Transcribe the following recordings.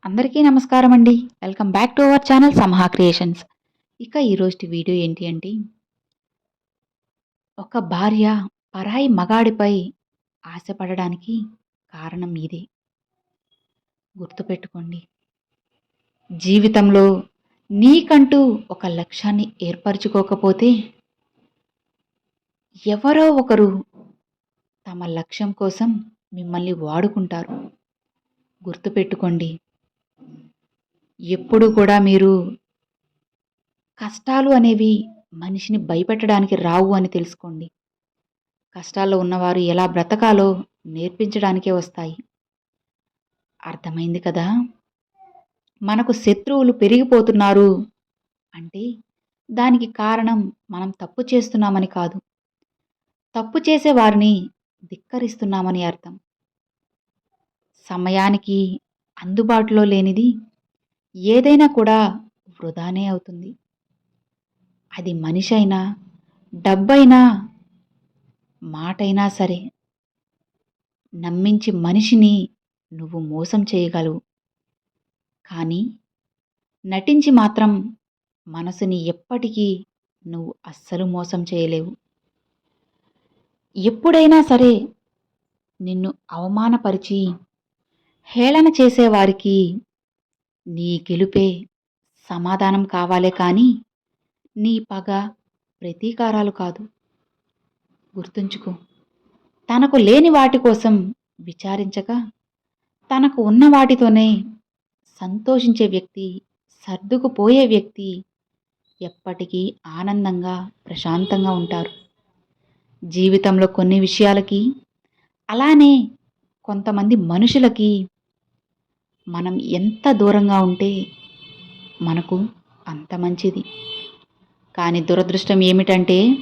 అందరికీ నమస్కారం అండి. Welcome back to our channel Samaha creations. ఇక ఈరోజు వీడియో ఏంటి అంటే, ఒక భార్య పరాయి మగాడిపై ఆశపడడానికి కారణం ఇదే. గుర్తుపెట్టుకోండి. జీవితంలో నీకంటూ ఒక లక్ష్యాన్ని ఏర్పరచుకోకపోతే ఎవరో ఒకరు తమ లక్ష్యం కోసం మిమ్మల్ని వాడుకుంటారు. గుర్తుపెట్టుకోండి. ఎప్పుడు కూడా మీరు కష్టాలు అనేవి మనిషిని భయపెట్టడానికి రావు అని తెలుసుకోండి. కష్టాల్లో ఉన్నవారు ఎలా బ్రతకాలో నేర్పించడానికే వస్తాయి. అర్థమైంది కదా? మనకు శత్రువులు పెరిగిపోతున్నారు అంటే దానికి కారణం మనం తప్పు చేస్తున్నామని కాదు. తప్పు చేసే వారిని ధిక్కరిస్తున్నామని అర్థం. సమయానికి అందుబాటులో లేనిది ఏదైనా కూడా వృధానే అవుతుంది. అది మనిషైనా, డబ్బైనా, మాటైనా సరే. నమ్మించి మనిషిని నువ్వు మోసం చేయగలవు. కానీ నటించి మాత్రం మనసుని ఎప్పటికీ నువ్వు అస్సలు మోసం చేయలేవు. ఎప్పుడైనా సరే నిన్ను అవమానపరిచి హేళన చేసేవారికి నీ గెలుపే సమాధానం కావాలే కానీ నీ పగ, ప్రతీకారాలు కాదు. గుర్తుంచుకో. తనకు లేని వాటి కోసం విచారించక తనకు ఉన్న వాటితోనే సంతోషించే వ్యక్తి, సర్దుకుపోయే వ్యక్తి ఎప్పటికీ ఆనందంగా, ప్రశాంతంగా ఉంటారు. జీవితంలో కొన్ని విషయాలకి, అలానే కొంతమంది మనుషులకి మనం ఎంత దూరంగా ఉంటే మనకు అంత మంచిది. కానీ దురదృష్టం ఏమిటంటే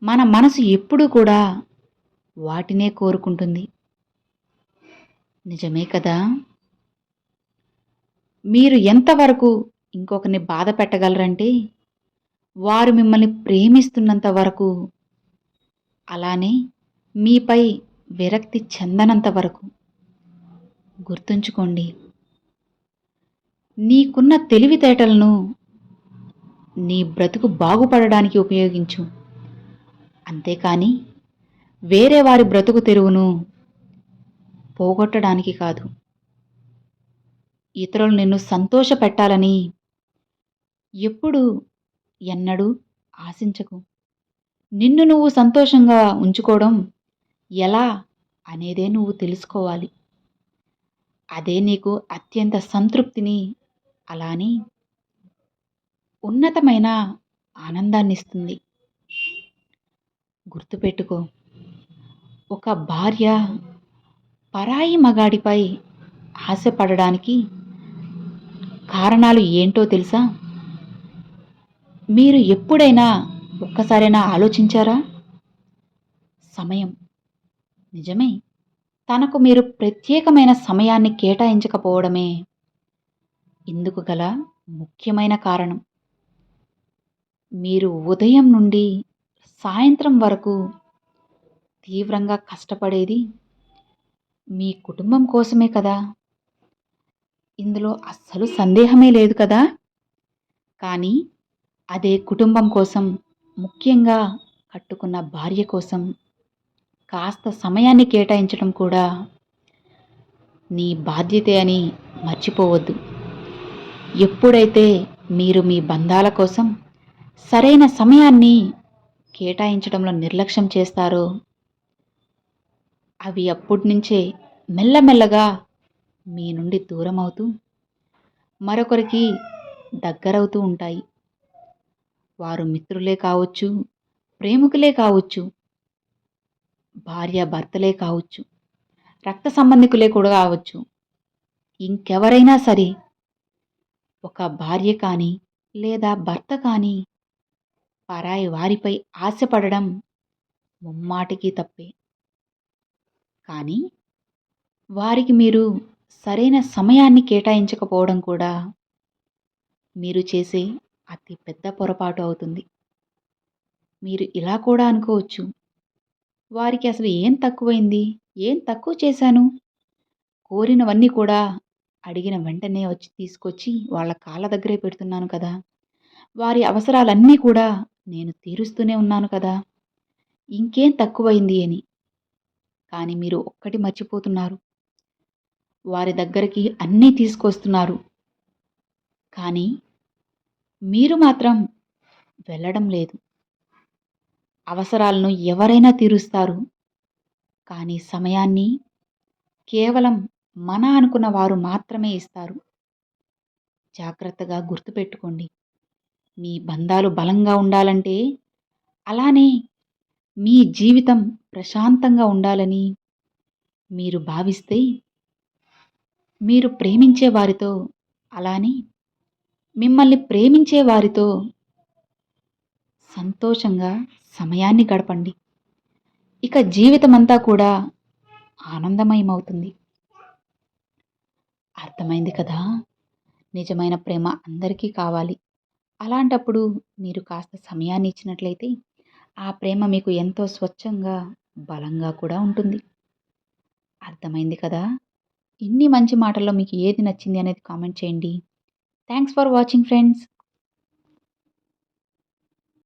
మన మనసు ఎప్పుడూ కూడా వాటినే కోరుకుంటుంది. నిజమే కదా? మీరు ఎంతవరకు ఇంకొకరిని బాధ పెట్టగలరంటే వారు మిమ్మల్ని ప్రేమిస్తున్నంత వరకు, అలానే మీపై విరక్తి చెందనంత వరకు. గుర్తుంచుకోండి. నీకున్న తెలివితేటలను నీ బ్రతుకు బాగుపడడానికి ఉపయోగించు. అంతేకాని వేరే వారి బ్రతుకు తెరువును పోగొట్టడానికి కాదు. ఇతరులు నిన్ను సంతోష పెట్టాలని ఎప్పుడు ఎన్నడూ ఆశించకు. నిన్ను నువ్వు సంతోషంగా ఉంచుకోవడం ఎలా అనేదే నువ్వు తెలుసుకోవాలి. అదే నీకు అత్యంత సంతృప్తిని, అలానే ఉన్నతమైన ఆనందాన్నిస్తుంది. గుర్తుపెట్టుకో. ఒక భార్య పరాయి మగాడిపై ఆశపడడానికి కారణాలు ఏంటో తెలుసా? మీరు ఎప్పుడైనా ఒక్కసారైనా ఆలోచించారా? సమయం. నిజమే. తనకు మీరు ప్రత్యేకమైన సమయాన్ని కేటాయించకపోవడమే ఇందుకు గల ముఖ్యమైన కారణం. మీరు ఉదయం నుండి సాయంత్రం వరకు తీవ్రంగా కష్టపడేది మీ కుటుంబం కోసమే కదా. ఇందులో అస్సలు సందేహమే లేదు కదా. కానీ అదే కుటుంబం కోసం, ముఖ్యంగా కట్టుకున్న భార్య కోసం కాస్త సమయాన్ని కేటాయించడం కూడా నీ బాధ్యతే అని మర్చిపోవద్దు. ఎప్పుడైతే మీరు మీ బంధాల కోసం సరైన సమయాన్ని కేటాయించడంలో నిర్లక్ష్యం చేస్తారో అవి అప్పటినుంచే మెల్లమెల్లగా మీ నుండి దూరం అవుతూ మరొకరికి దగ్గరవుతూ ఉంటాయి. వారు మిత్రులే కావచ్చు, ప్రేమికులే కావచ్చు, భార్యాభర్తలే కావచ్చు, రక్త సంబంధికులే కూడా కావచ్చు. ఇంకెవరైనా సరే ఒక భార్య కానీ లేదా భర్త కానీ పరాయి వారిపై ఆశపడడం ముమ్మాటికి తప్పే. కానీ వారికి మీరు సరైన సమయాన్ని కేటాయించకపోవడం కూడా మీరు చేసే అతి పెద్ద పొరపాటు అవుతుంది. మీరు ఇలా కూడా అనుకోవచ్చు, వారికి అసలు ఏం తక్కువైంది? ఏం తక్కువ చేశాను? కోరినవన్నీ కూడా అడిగిన వెంటనే వచ్చి తీసుకొచ్చి వాళ్ళ కాళ్ళ దగ్గరే పెడుతున్నాను కదా! వారి అవసరాలన్నీ కూడా నేను తీరుస్తూనే ఉన్నాను కదా! ఇంకేం తక్కువైంది అని. కానీ మీరు ఒక్కటి మర్చిపోతున్నారు. వారి దగ్గరికి అన్నీ తీసుకొస్తున్నారు. కానీ మీరు మాత్రం వెళ్ళడం లేదు. అవసరాలను ఎవరైనా తీరుస్తారు. కానీ సమయాన్ని కేవలం మన అనుకున్న వారు మాత్రమే ఇస్తారు. జాగ్రత్తగా గుర్తుపెట్టుకోండి. మీ బంధాలు బలంగా ఉండాలంటే, అలానే మీ జీవితం ప్రశాంతంగా ఉండాలని మీరు భావిస్తే, మీరు ప్రేమించే వారితో, అలానే మిమ్మల్ని ప్రేమించే వారితో సంతోషంగా సమయాన్ని గడపండి. ఇక జీవితమంతా కూడా ఆనందమయమవుతుంది. అర్థమైంది కదా! నిజమైన ప్రేమ అందరికీ కావాలి. అలాంటప్పుడు మీరు కాస్త సమయాన్ని ఇచ్చినట్లయితే, ఆ ప్రేమ మీకు ఎంతో స్వచ్ఛంగా, బలంగా కూడా ఉంటుంది. అర్థమైంది కదా! ఇన్ని మంచి మాటల్లో మీకు ఏది నచ్చింది అనేది కామెంట్ చేయండి. Thanks for watching friends.